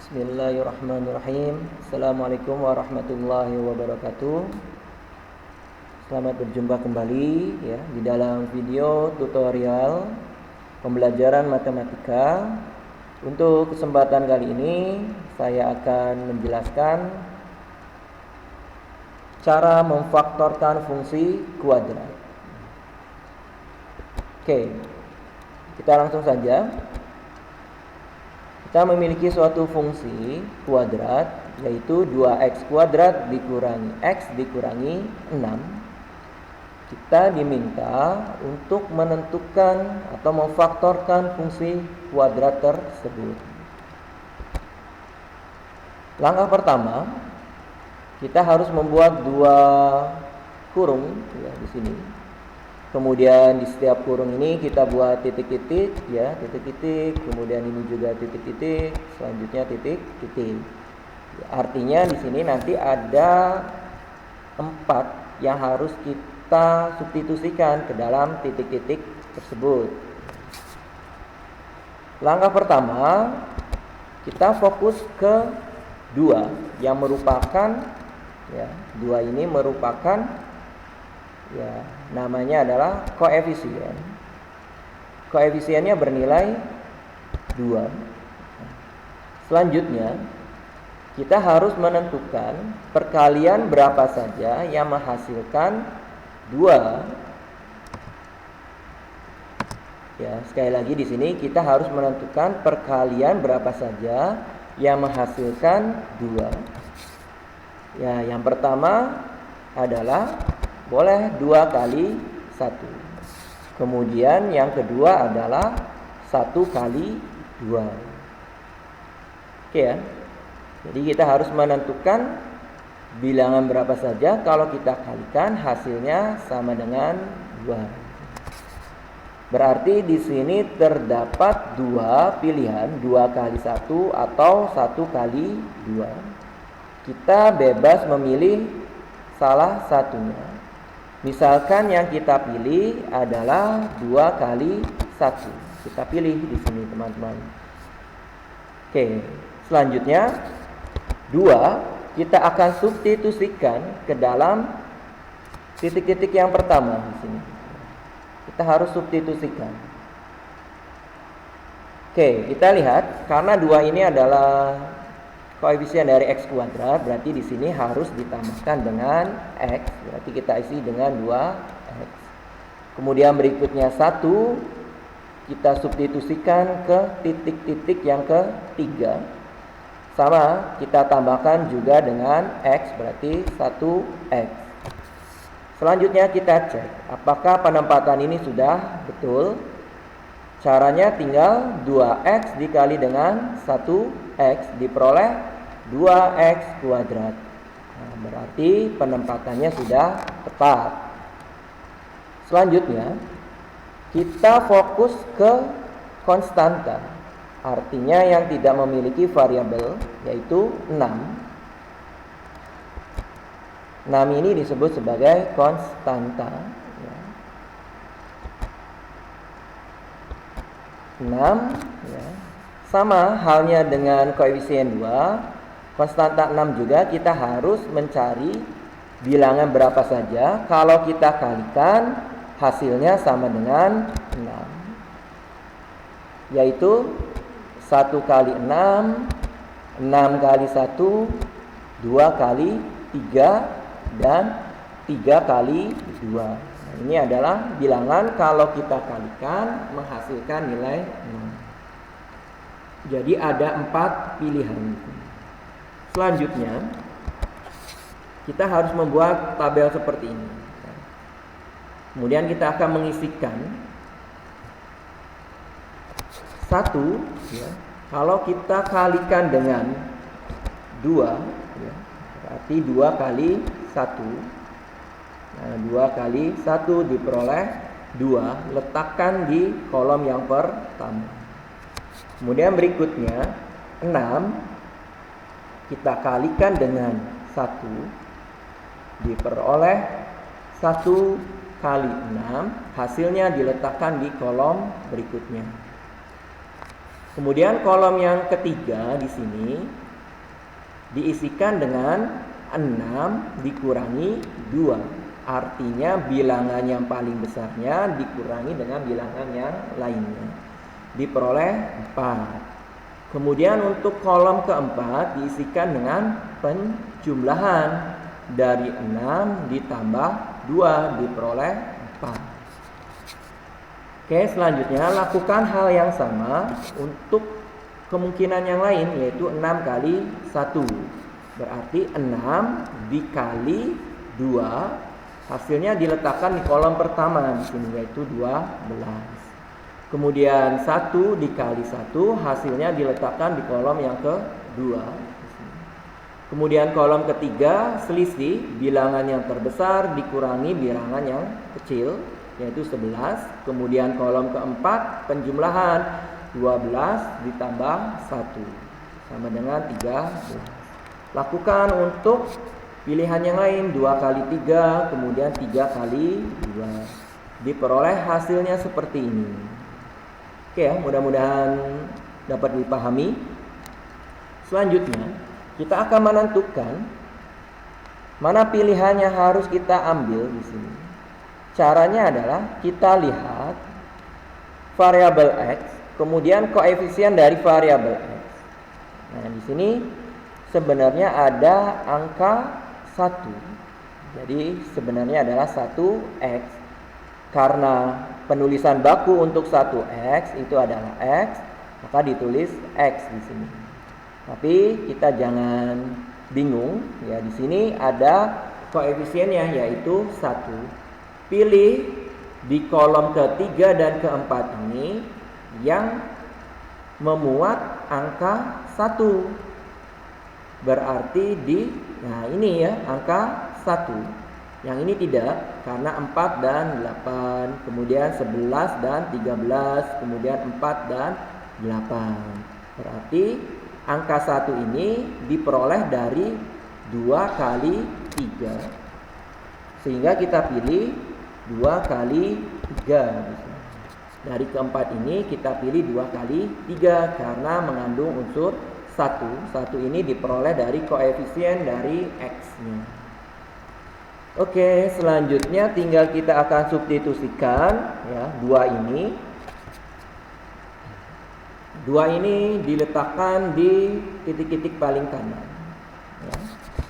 Bismillahirrahmanirrahim. Assalamualaikum warahmatullahi wabarakatuh. Selamat berjumpa kembali ya di dalam video tutorial pembelajaran matematika. Untuk kesempatan kali ini saya akan menjelaskan cara memfaktorkan fungsi kuadrat. Oke, kita langsung saja. Kita memiliki suatu fungsi kuadrat, yaitu 2x kuadrat dikurangi x dikurangi 6. Kita diminta untuk menentukan atau memfaktorkan fungsi kuadrat tersebut. Langkah pertama, kita harus membuat dua kurung ya, di sini. Kemudian di setiap kurung ini kita buat titik-titik ya, titik-titik, kemudian ini juga titik-titik, selanjutnya titik-titik. Artinya di sini nanti ada 4 yang harus kita substitusikan ke dalam titik-titik tersebut. Langkah pertama, kita fokus ke 2 yang merupakan ya, 2 ini merupakan ya, namanya adalah koefisien. Koefisiennya bernilai 2. Selanjutnya, kita harus menentukan perkalian berapa saja yang menghasilkan 2. Ya, sekali lagi di sini kita harus menentukan perkalian berapa saja yang menghasilkan 2. Ya, yang pertama adalah boleh 2 kali 1. Kemudian yang kedua adalah 1 kali 2. Oke ya. Jadi kita harus menentukan bilangan berapa saja. Kalau kita kalikan hasilnya sama dengan 2. Berarti di sini terdapat 2 pilihan, 2 kali 1 atau 1 kali 2. Kita bebas memilih salah satunya. Misalkan yang kita pilih adalah 2 kali 1. Kita pilih di sini teman-teman. Oke, selanjutnya 2 kita akan substitusikan ke dalam titik-titik yang pertama di sini. Kita harus substitusikan. Oke, kita lihat karena 2 ini adalah koefisien dari x kuadrat, berarti di sini harus ditambahkan dengan x. Berarti kita isi dengan 2x. Kemudian berikutnya 1 kita substitusikan ke titik-titik yang ketiga. Sama, kita tambahkan juga dengan x, berarti 1x. Selanjutnya kita cek apakah penempatan ini sudah betul. Caranya tinggal 2x dikali dengan 1x diperoleh 2x kuadrat. Nah, berarti penempatannya sudah tepat. Selanjutnya kita fokus ke konstanta. Artinya yang tidak memiliki variabel, yaitu 6. 6 ini disebut sebagai konstanta. 6 ya. Sama halnya dengan koefisien 2, konstanta 6 juga kita harus mencari bilangan berapa saja. Kalau kita kalikan hasilnya sama dengan 6, yaitu 1 kali 6, 6 kali 1, 2 kali 3, dan 3 kali 2. Ini adalah bilangan kalau kita kalikan menghasilkan nilai 6. Jadi ada 4 pilihan. Selanjutnya kita harus membuat tabel seperti ini. Kemudian kita akan mengisikan 1 ya, kalau kita kalikan dengan 2 ya, berarti 2 kali 1. Nah, 2 kali 1 diperoleh 2. Letakkan di kolom yang pertama. Kemudian berikutnya 6 kita kalikan dengan 1 diperoleh 1 kali 6. Hasilnya diletakkan di kolom berikutnya. Kemudian kolom yang ketiga di sini diisikan dengan 6 dikurangi 2. Artinya bilangan yang paling besarnya dikurangi dengan bilangan yang lainnya. Diperoleh 4. Kemudian untuk kolom keempat diisikan dengan penjumlahan. Dari 6 ditambah 2 diperoleh 4. Oke, selanjutnya lakukan hal yang sama untuk kemungkinan yang lain, yaitu 6 kali 1. Berarti 6 dikali 2, hasilnya diletakkan di kolom pertama di sini, yaitu 12. Kemudian 1 dikali 1, hasilnya diletakkan di kolom yang kedua. Kemudian kolom ketiga, selisih bilangan yang terbesar dikurangi bilangan yang kecil, yaitu 11. Kemudian kolom keempat, penjumlahan 12 ditambah 1 sama dengan 13. Lakukan untuk pilihan yang lain, 2 kali 3, kemudian 3 kali 2. Diperoleh hasilnya seperti ini. Oke ya, mudah-mudahan dapat dipahami. Selanjutnya, kita akan menentukan mana pilihan yang harus kita ambil di sini. Caranya adalah kita lihat variabel X, kemudian koefisien dari variabel X. Nah, di sini sebenarnya ada angka 1. Jadi sebenarnya adalah 1X. Karena penulisan baku untuk 1X itu adalah X, maka ditulis X di sini. Tapi kita jangan bingung ya, di sini ada koefisiennya yaitu 1. Pilih di kolom ketiga dan keempat ini yang memuat angka 1. Berarti nah ini ya angka 1. Yang ini tidak, karena 4 dan 8, kemudian 11 dan 13, kemudian 4 dan 8. Berarti angka 1 ini diperoleh dari 2 kali 3. Sehingga kita pilih 2 kali 3. Dari keempat ini kita pilih 2 kali 3 karena mengandung unsur 1. 1 ini diperoleh dari koefisien dari X-nya. Oke, selanjutnya tinggal kita akan substitusikan ya 2 ini. 2 ini diletakkan di titik-titik paling kanan. Ya.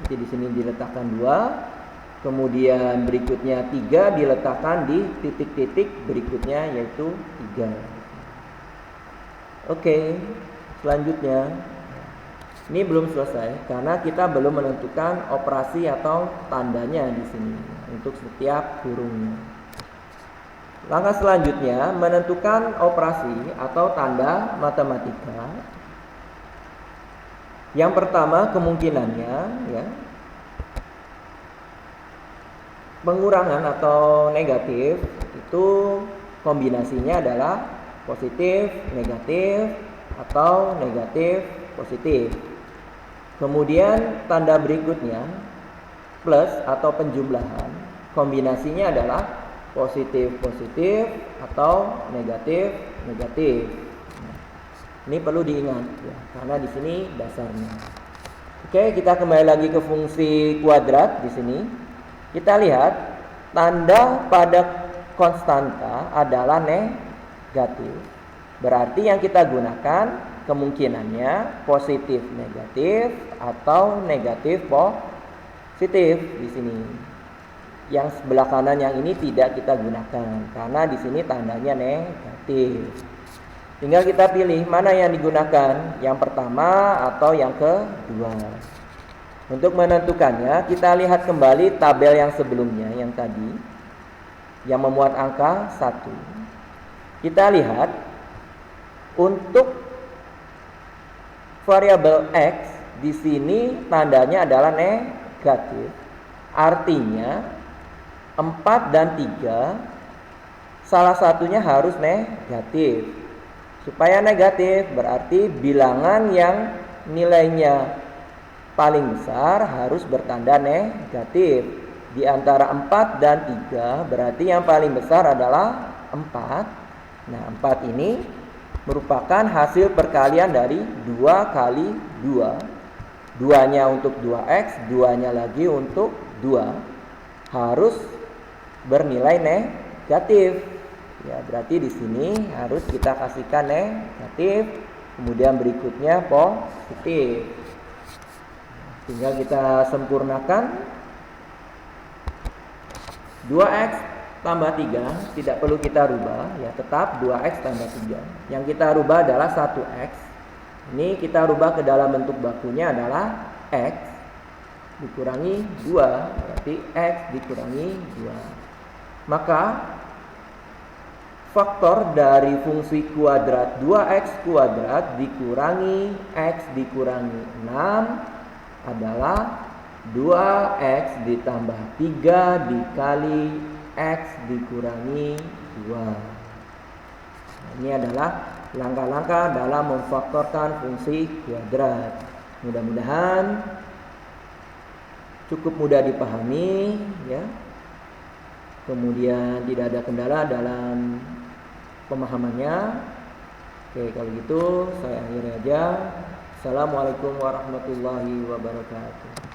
Jadi di sini diletakkan 2. Kemudian berikutnya 3 diletakkan di titik-titik berikutnya yaitu 3. Oke, selanjutnya ini belum selesai karena kita belum menentukan operasi atau tandanya di sini untuk setiap hurufnya. Langkah selanjutnya menentukan operasi atau tanda matematika. Yang pertama kemungkinannya ya, pengurangan atau negatif itu kombinasinya adalah positif, negatif, atau negatif, positif. Kemudian tanda berikutnya plus atau penjumlahan, kombinasinya adalah positif, positif, atau negatif, negatif. Ini perlu diingat ya, karena di sini dasarnya. Oke, kita kembali lagi ke fungsi kuadrat di sini. Kita lihat tanda pada konstanta adalah negatif. Berarti yang kita gunakan kemungkinannya positif negatif atau negatif positif di sini. Yang sebelah kanan yang ini tidak kita gunakan karena di sini tandanya negatif. Tinggal kita pilih mana yang digunakan, yang pertama atau yang kedua. Untuk menentukannya, kita lihat kembali tabel yang sebelumnya, yang tadi, yang memuat angka 1. Kita lihat, untuk variabel X, di sini tandanya adalah negatif. Artinya, 4 dan 3, salah satunya harus negatif. Supaya negatif, berarti bilangan yang nilainya paling besar harus bertanda negatif. Di antara 4 dan 3 berarti yang paling besar adalah 4. Nah 4 ini merupakan hasil perkalian dari 2 kali 2. 2-nya untuk 2x, 2-nya lagi untuk 2. Harus bernilai negatif. Ya, berarti di sini harus kita kasihkan negatif, kemudian berikutnya positif. Tinggal kita sempurnakan. 2x tambah 3 tidak perlu kita rubah, ya tetap 2x tambah 3. Yang kita rubah adalah 1x. Ini kita rubah ke dalam bentuk bakunya adalah x dikurangi 2, berarti x dikurangi 2. Maka faktor dari fungsi kuadrat 2x kuadrat dikurangi x dikurangi 6 adalah 2x ditambah 3 dikali x dikurangi 2. Nah, ini adalah langkah-langkah dalam memfaktorkan fungsi kuadrat. Mudah-mudahan cukup mudah dipahami, ya. Kemudian tidak ada kendala dalam pemahamannya. Oke, kalau gitu saya akhiri aja. Assalamualaikum warahmatullahi wabarakatuh.